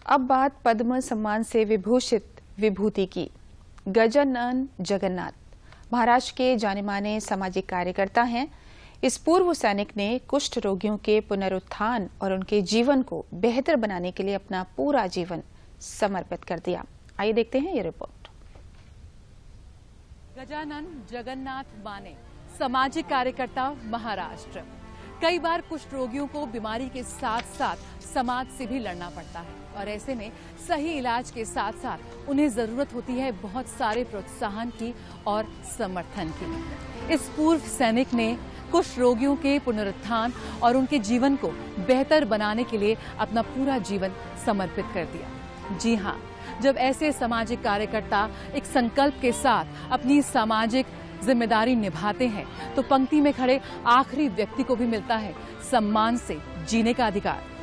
अब बात पद्म सम्मान से विभूषित विभूति की। गजानन जगन्नाथ महाराष्ट्र के जाने माने सामाजिक कार्यकर्ता हैं। इस पूर्व सैनिक ने कुष्ठ रोगियों के पुनरुत्थान और उनके जीवन को बेहतर बनाने के लिए अपना पूरा जीवन समर्पित कर दिया। आइए देखते हैं ये रिपोर्ट। गजानन जगन्नाथ माने सामाजिक कार्यकर्ता महाराष्ट्र। कई बार कुष्ठ रोगियों को बीमारी के साथ साथ समाज से भी लड़ना पड़ता है और ऐसे में सही इलाज के साथ साथ उन्हें जरूरत होती है बहुत सारे प्रोत्साहन की और समर्थन की। इस पूर्व सैनिक ने कुष्ठ रोगियों के पुनरुत्थान और उनके जीवन को बेहतर बनाने के लिए अपना पूरा जीवन समर्पित कर दिया। जी हाँ, जब ऐसे सामाजिक कार्यकर्ता एक संकल्प के साथ अपनी सामाजिक जिम्मेदारी निभाते हैं तो पंक्ति में खड़े आखिरी व्यक्ति को भी मिलता है सम्मान से जीने का अधिकार।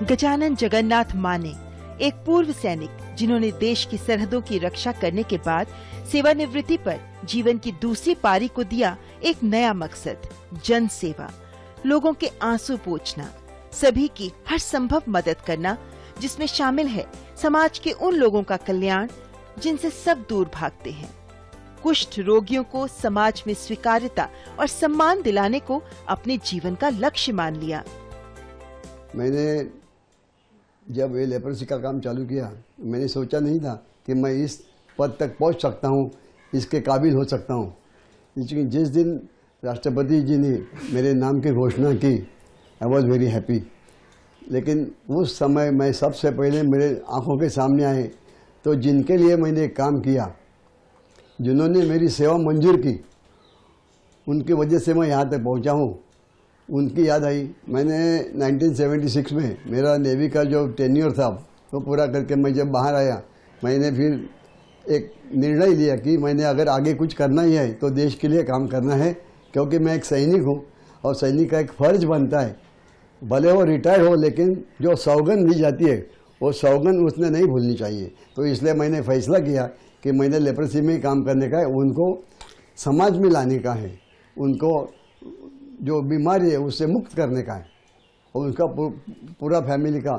गजानन जगन्नाथ माने एक पूर्व सैनिक जिन्होंने देश की सरहदों की रक्षा करने के बाद सेवानिवृत्ति पर जीवन की दूसरी पारी को दिया एक नया मकसद, जन सेवा, लोगों के आंसू पोंछना, सभी की हर संभव मदद करना, जिसमें शामिल है समाज के उन लोगों का कल्याण जिनसे सब दूर भागते हैं। कुष्ठ रोगियों को समाज में स्वीकार्यता और सम्मान दिलाने को अपने जीवन का लक्ष्य मान लिया। मैंने जब ये लेप्रोसी का काम चालू किया, मैंने सोचा नहीं था कि मैं इस पद तक पहुंच सकता हूं, इसके काबिल हो सकता हूं। लेकिन जिस दिन राष्ट्रपति जी ने मेरे नाम की घोषणा की, आई वॉज वेरी हैप्पी। लेकिन उस समय मैं सबसे पहले मेरे आंखों के सामने आए तो जिनके लिए मैंने काम किया, जिन्होंने मेरी सेवा मंजूर की, उनकी वजह से मैं यहाँ तक पहुँचा हूँ, उनकी याद आई। मैंने 1976 में मेरा नेवी का जो टेन्योर था वो पूरा करके मैं जब बाहर आया, मैंने फिर एक निर्णय लिया कि मैंने अगर आगे कुछ करना ही है तो देश के लिए काम करना है, क्योंकि मैं एक सैनिक हूँ और सैनिक का एक फर्ज बनता है, भले वो रिटायर हो लेकिन जो सौगंध दी जाती है वो सौगंध उसने नहीं भूलनी चाहिए। तो इसलिए मैंने फैसला किया कि मैंने लेप्रोसी में ही काम करने का है, उनको समाज में लाने का है, उनको जो बीमारी है उससे मुक्त करने का है और उनका पूरा फैमिली का,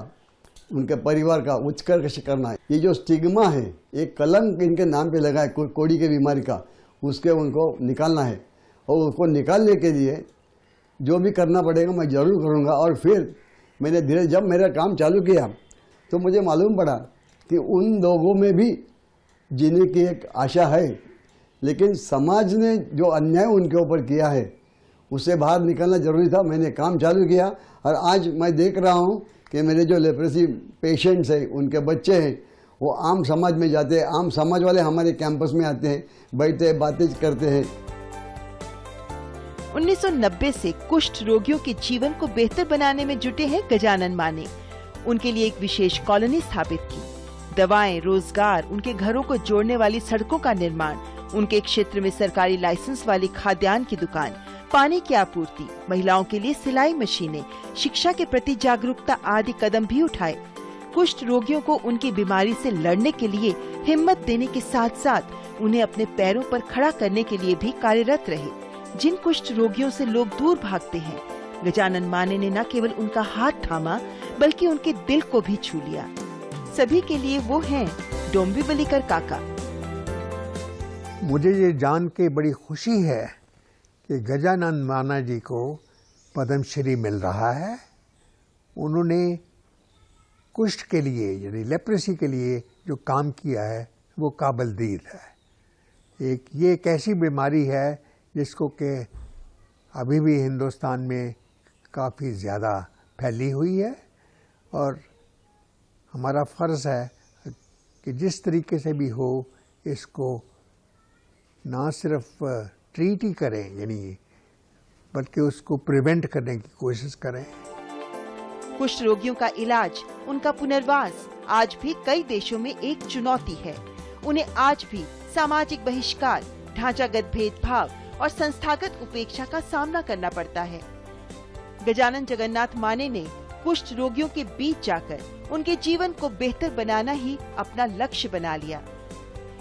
उनके परिवार का उत्कर्ष करना है। ये जो स्टिग्मा है, एक कलंक इनके नाम पे लगा है कोड़ी की बीमारी का, उसके उनको निकालना है और उसको निकालने के लिए जो भी करना पड़ेगा मैं ज़रूर करूँगा। और फिर मैंने धीरे जब मेरा काम चालू किया तो मुझे मालूम पड़ा कि उन लोगों में भी जीने की एक आशा है, लेकिन समाज ने जो अन्याय उनके ऊपर किया है उससे बाहर निकलना जरूरी था। मैंने काम चालू किया और आज मैं देख रहा हूँ कि मेरे जो लेप्रोसी पेशेंट्स हैं, उनके बच्चे हैं, वो आम समाज में जाते हैं, आम समाज वाले हमारे कैंपस में आते हैं, बैठते हैं, बातें करते हैं। 1990 से कुष्ठ रोगियों के जीवन को बेहतर बनाने में जुटे हैं गजानन माने। उनके लिए एक विशेष कॉलोनी स्थापित की, दवाएं, रोजगार, उनके घरों को जोड़ने वाली सड़कों का निर्माण, उनके क्षेत्र में सरकारी लाइसेंस वाली खाद्यान्न की दुकान, पानी की आपूर्ति, महिलाओं के लिए सिलाई मशीनें, शिक्षा के प्रति जागरूकता आदि कदम भी उठाए। कुष्ठ रोगियों को उनकी बीमारी से लड़ने के लिए हिम्मत देने के साथ साथ उन्हें अपने पैरों पर खड़ा करने के लिए भी कार्यरत रहे। जिन कुष्ठ रोगियों से लोग दूर भागते हैं, गजानन माने ने न केवल उनका हाथ थामा बल्कि उनके दिल को भी छू लिया। सभी के लिए वो हैं डोंबिवलीकर काका। मुझे ये जान के बड़ी खुशी है कि गजानन माने जी को पद्मश्री मिल रहा है। उन्होंने कुष्ठ के लिए यानी लेप्रोसी के लिए जो काम किया है वो काबिल-दीद है। ये एक ऐसी बीमारी है जिसको कि अभी भी हिंदुस्तान में काफ़ी ज़्यादा फैली हुई है और हमारा फ़र्ज़ है कि जिस तरीके से भी हो इसको ना सिर्फ ट्रीट ही करें यानी बल्कि उसको प्रिवेंट करने की कोशिश करें। कुष्ठ रोगियों का इलाज, उनका पुनर्वास आज भी कई देशों में एक चुनौती है। उन्हें आज भी सामाजिक बहिष्कार, ढांचागत भेदभाव और संस्थागत उपेक्षा का सामना करना पड़ता है। गजानन जगन्नाथ माने ने कुष्ठ रोगियों के बीच जाकर उनके जीवन को बेहतर बनाना ही अपना लक्ष्य बना लिया।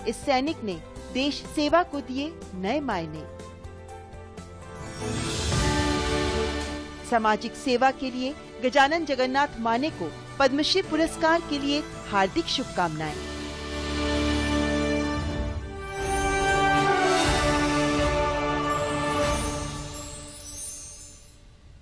इस सैनिक ने देश सेवा को दिए नए मायने। सामाजिक सेवा के लिए गजानन जगन्नाथ माने को पद्मश्री पुरस्कार के लिए हार्दिक शुभकामनाएं।